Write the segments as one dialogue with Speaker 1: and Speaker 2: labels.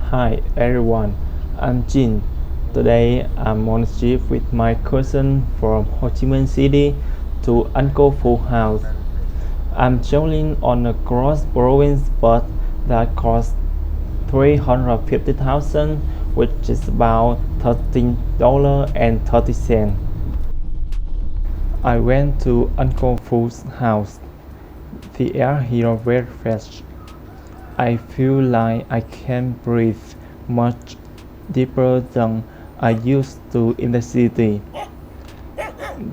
Speaker 1: Hi everyone, I'm Jin. Today I'm on a trip with my cousin from Ho Chi Minh City to Uncle Phu house. I'm traveling on a cross province bus that costs 350,000, which is about $13.30. I went to Uncle Phu's house. The air here very fresh. I feel like I can breathe much deeper than I used to in the city.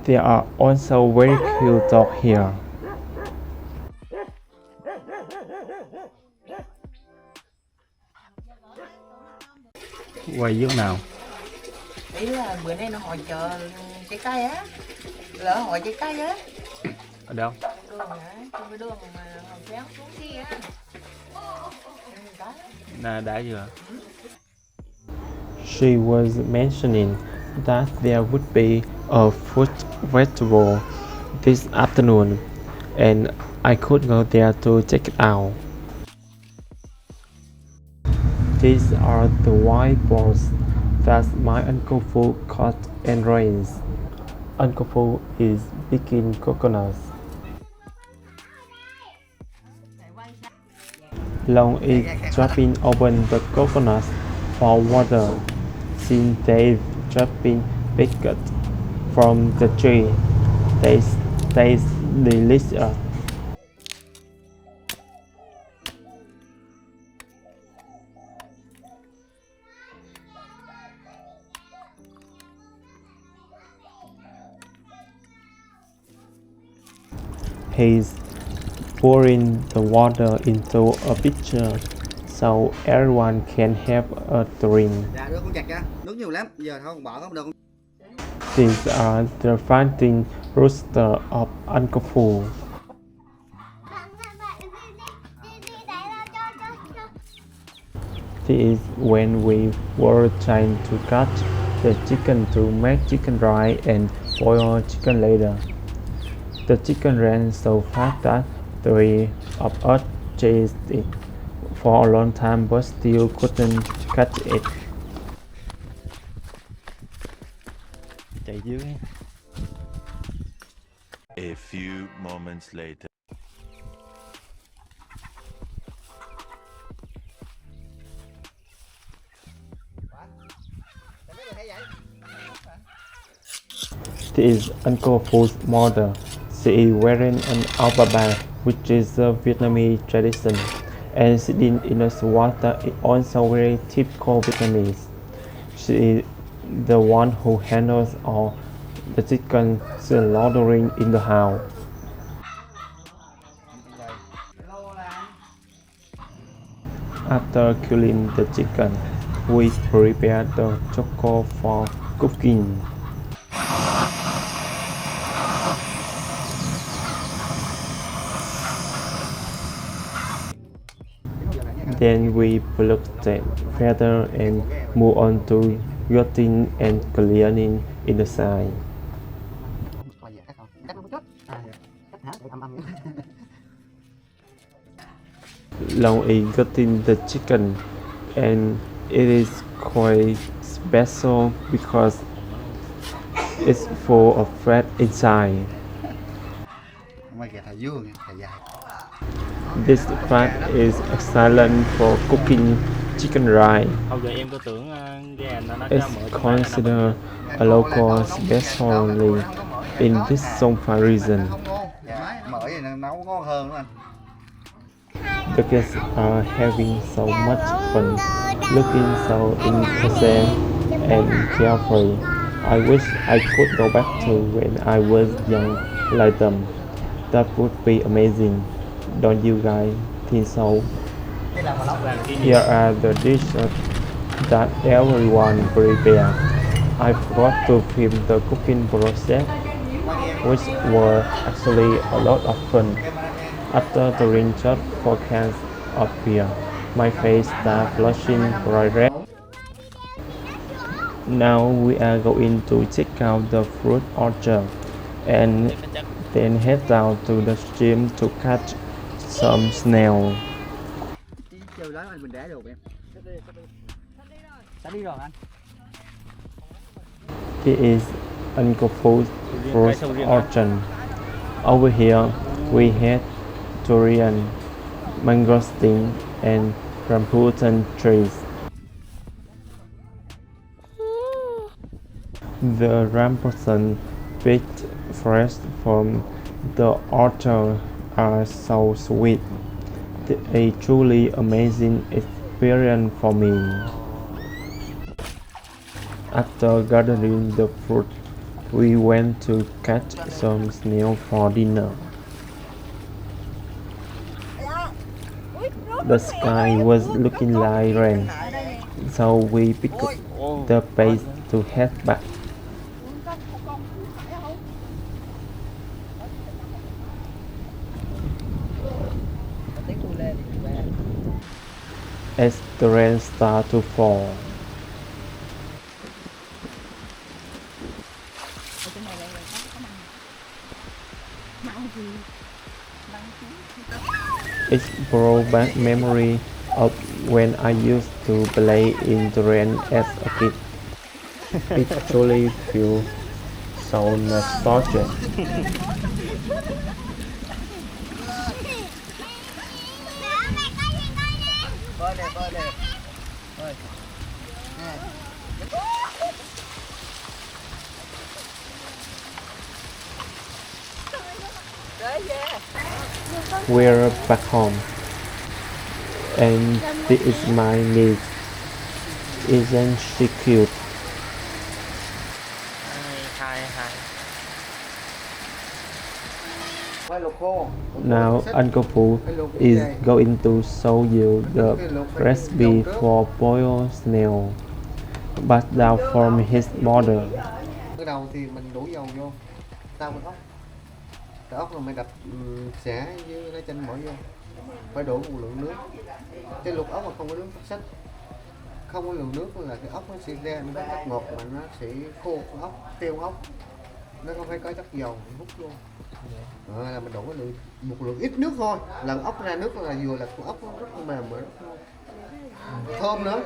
Speaker 1: There are also very cool dogs here. Quầy dương nào?
Speaker 2: Ý là bữa nay nó hội chợ trái cây á, lỡ hội trái cây á.
Speaker 1: Ở đâu?
Speaker 2: Đường hả? Trên cái đường mà họ kéo xuống kia á.
Speaker 1: Đã chưa? She was mentioning that there would be a fruit festival this afternoon, and I could go there to check it out. These are the whiteboards that my Uncle Phu cut and raised. Uncle Phu is picking coconuts. Long is dropping open the coconuts for water, since they've dropping picked from the tree. They taste delicious. He's pouring the water into a pitcher so everyone can have a drink.
Speaker 3: Dạ đưa con chặt ra, nước nhiều lắm, giờ thôi bỏ không được.
Speaker 1: These are the fighting rooster of Uncle Phu. This is when we were trying to catch the chicken to make chicken rice and boil chicken later. The chicken ran so fast that three of us chased it for a long time but still couldn't catch it. Chạy dưới.
Speaker 4: A few moments later.
Speaker 1: This is Uncle Phu's mother. She is wearing an alphabet, which is a Vietnamese tradition, and sitting in a swatter is also very typical Vietnamese. She is the one who handles all the chicken slaughtering in the house. After killing the chicken, we prepare the chocolate for cooking. Then we pluck the feather and move on to gutting and cleaning inside. Long is gutting the chicken, and it is quite special because it's full of fat inside. This fat is excellent for cooking chicken rice. It's considered a local specialty in this Songpa region. The kids are having so much fun, looking so innocent and carefree. I wish I could go back to when I was young like them. That would be amazing. Don't you guys think so? Here are the dishes that everyone prepared. I forgot to film the cooking process, which were actually a lot of fun. After the rain just forecast appeared, my face started flushing bright red. Now we are going to check out the fruit orchard and then head down to the stream to catch some snail.
Speaker 5: Sắp đi rồi anh.
Speaker 1: It is Uncle Food's fruit orchard. Over here, we had durian, mangosteen, and rambutan trees. The rambutan picked fresh from the orchard are so sweet. A truly amazing experience for me. After gathering the fruit, we went to catch some snail for dinner. The sky was looking like rain, so we picked up the pace to head back. As the rain started to fall, it brought back memory of when I used to play in the rain as a kid. It truly feels so nostalgic.
Speaker 3: Bơi nè, bơi nè. Bơi.
Speaker 1: We're back home, and this is my niece. Isn't she cute?
Speaker 3: Quay lục khô.
Speaker 1: Now Uncle Pooh is going to show you the recipe for boiled snail, but down from his mother.
Speaker 3: Cái đầu thì mình đổ dầu vô, tao con ốc. Cái ốc là mày đập xả với lá chanh bỏ vô. Phải đổ một lượng nước. Cái luộc ốc mà không có nước phát sách. Không có lượng nước là cái ốc nó sẽ ra nó có chất ngọt mà nó sẽ khô cái ốc, tiêu ốc. Nó không phải có chất dầu hút luôn. Là mình đổ một lượng ít nước thôi, lần ốc ra nước là vừa là con ốc nó rất là mềm và rất thơm nữa.